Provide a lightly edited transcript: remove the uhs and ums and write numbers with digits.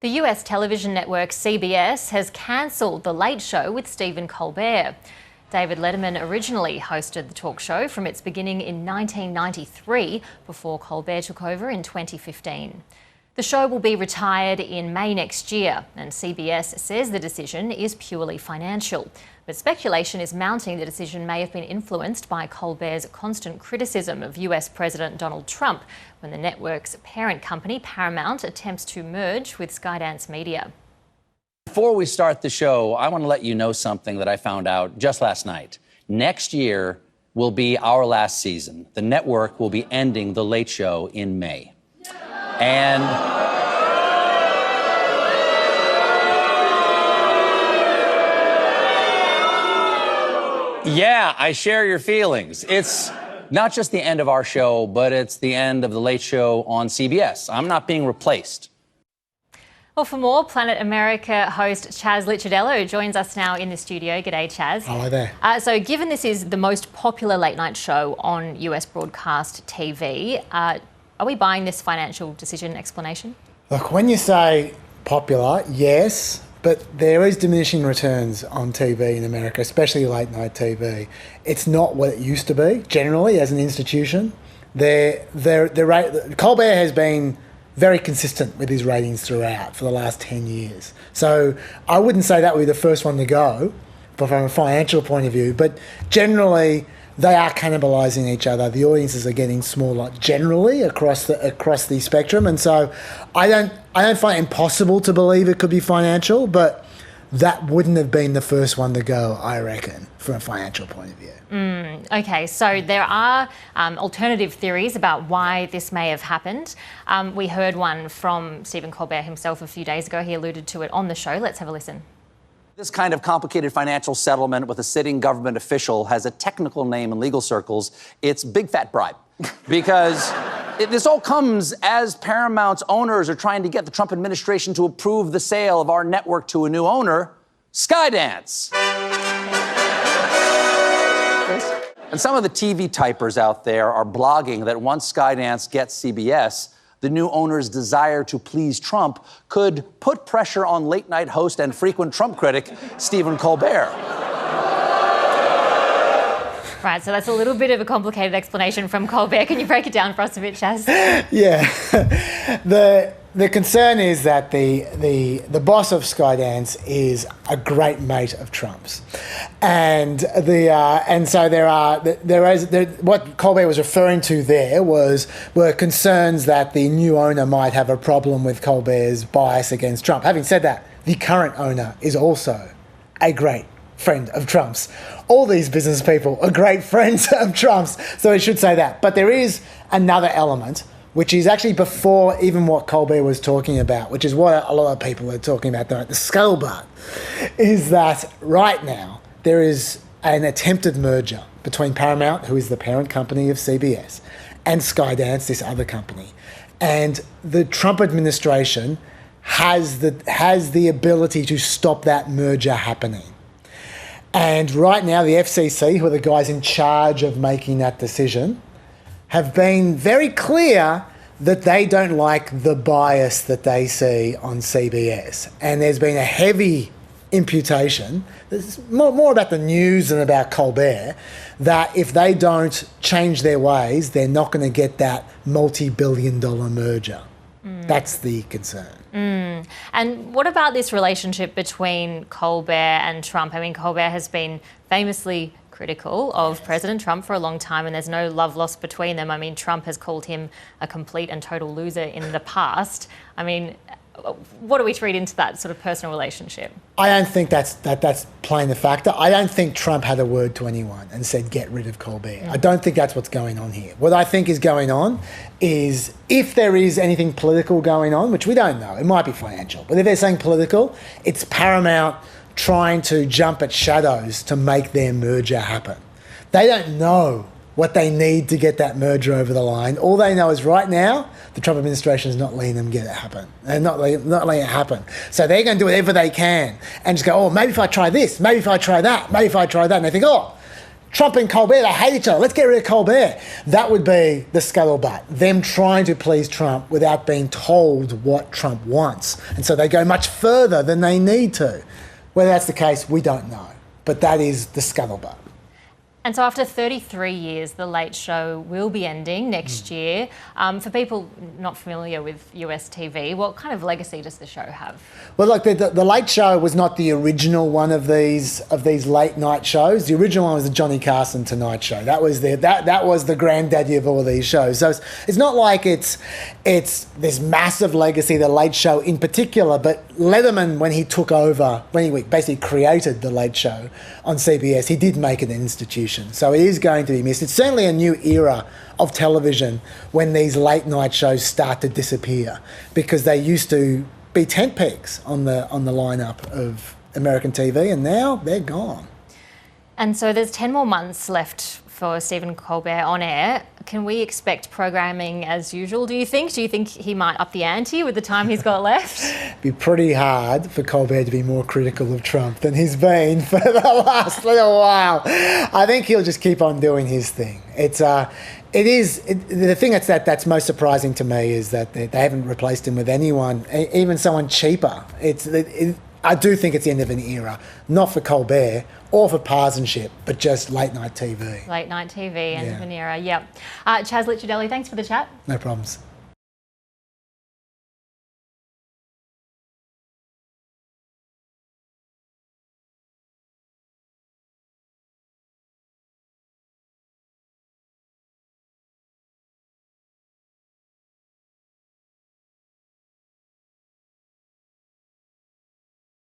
The US television network CBS has cancelled The Late Show with Stephen Colbert. David Letterman originally hosted the talk show from its beginning in 1993 before Colbert took over in 2015. The show will be retired in May next year, and CBS says the decision is purely financial. But speculation is mounting the decision may have been influenced by Colbert's constant criticism of US President Donald Trump when the network's parent company, Paramount, attempts to merge with Skydance Media. Before we start the show, I want to let you know something that I found out just last night. Next year will be our last season. The network will be ending The Late Show in May. And yeah, I share your feelings. It's not just the end of our show, but it's the end of The Late Show on CBS. I'm not being replaced. Well, for more, Planet America host Chas Licciardello joins us now in the studio. G'day, Chas. Hello there. So given this is the most popular late-night show on US broadcast TV, are we buying this financial decision explanation? Look, when you say popular, yes, but there is diminishing returns on TV in America, especially late-night TV. It's not what it used to be, generally, as an institution. Colbert has been very consistent with his ratings throughout for the last 10 years. So I wouldn't say that would be the first one to go from a financial point of view, but generally they are cannibalising each other. The audiences are getting smaller generally across the spectrum, and so I don't find it impossible to believe it could be financial, but that wouldn't have been the first one to go, I reckon, from a financial point of view. Okay, so there are alternative theories about why this may have happened. We heard one from Stephen Colbert himself a few days ago. He alluded to it on the show. Let's have a listen. This kind of complicated financial settlement with a sitting government official has a technical name in legal circles. It's big fat bribe. Because this all comes as Paramount's owners are trying to get the Trump administration to approve the sale of our network to a new owner, Skydance. And some of the TV typers out there are blogging that once Skydance gets CBS, the new owner's desire to please Trump could put pressure on late-night host and frequent Trump critic Stephen Colbert. Right, so that's a little bit of a complicated explanation from Colbert. Can you break it down for us a bit, Chas? Yeah. The concern is that the boss of Skydance is a great mate of Trump's, and so what Colbert was referring to there were concerns that the new owner might have a problem with Colbert's bias against Trump. Having said that, the current owner is also a great friend of Trump's. All these business people are great friends of Trump's, so I should say that. But there is another element, which is actually before even what Colbert was talking about, which is what a lot of people are talking about, the scuttlebutt, is that right now there is an attempted merger between Paramount, who is the parent company of CBS, and Skydance, this other company. And the Trump administration has the ability to stop that merger happening. And right now, the FCC, who are the guys in charge of making that decision, have been very clear that they don't like the bias that they see on CBS. And there's been a heavy imputation, it's more about the news than about Colbert, that if they don't change their ways, they're not going to get that multi-billion-dollar merger. That's the concern. And what about this relationship between Colbert and Trump? I mean, Colbert has been famously critical of President Trump for a long time, and there's no love lost between them. I mean, Trump has called him a complete and total loser in the past. I mean, what do we read into that sort of personal relationship? I don't think that's playing the factor. I don't think Trump had a word to anyone and said, get rid of Colbert. I don't think that's what's going on here. What I think is going on is, if there is anything political going on, which we don't know, it might be financial, but if they're saying political, it's Paramount trying to jump at shadows to make their merger happen. They don't know what they need to get that merger over the line. All they know is right now, the Trump administration is not letting them get it happen. They're not letting it happen. So they're going to do whatever they can and just go, oh, maybe if I try this, maybe if I try that, maybe if I try that. And they think, oh, Trump and Colbert, they hate each other. Let's get rid of Colbert. That would be the scuttlebutt. Them trying to please Trump without being told what Trump wants. And so they go much further than they need to. Whether that's the case, we don't know. But that is the scuttlebutt. And so after 33 years, The Late Show will be ending next year. For people not familiar with US TV, what kind of legacy does the show have? Well, look, the Late Show was not the original one of these late night shows. The original one was the Johnny Carson Tonight Show. That was the granddaddy of all of these shows. So it's not like it's this massive legacy, The Late Show in particular, but Letterman, when he took over, when he basically created The Late Show on CBS, he did make it an institution. So it is going to be missed. It's certainly a new era of television when these late night shows start to disappear, because they used to be tent pegs on the lineup of American TV, and now they're gone. And so there's 10 more months left for Stephen Colbert on air. Can we expect programming as usual, do you think? Do you think he might up the ante with the time he's got left? It'd be pretty hard for Colbert to be more critical of Trump than he's been for the last little while. I think he'll just keep on doing his thing. The thing that's most surprising to me is that they haven't replaced him with anyone, even someone cheaper. I do think it's the end of an era, not for Colbert or for partisanship, but just late night TV. Late night TV, end of an era, yep. Chas Licciardello, thanks for the chat. No problems.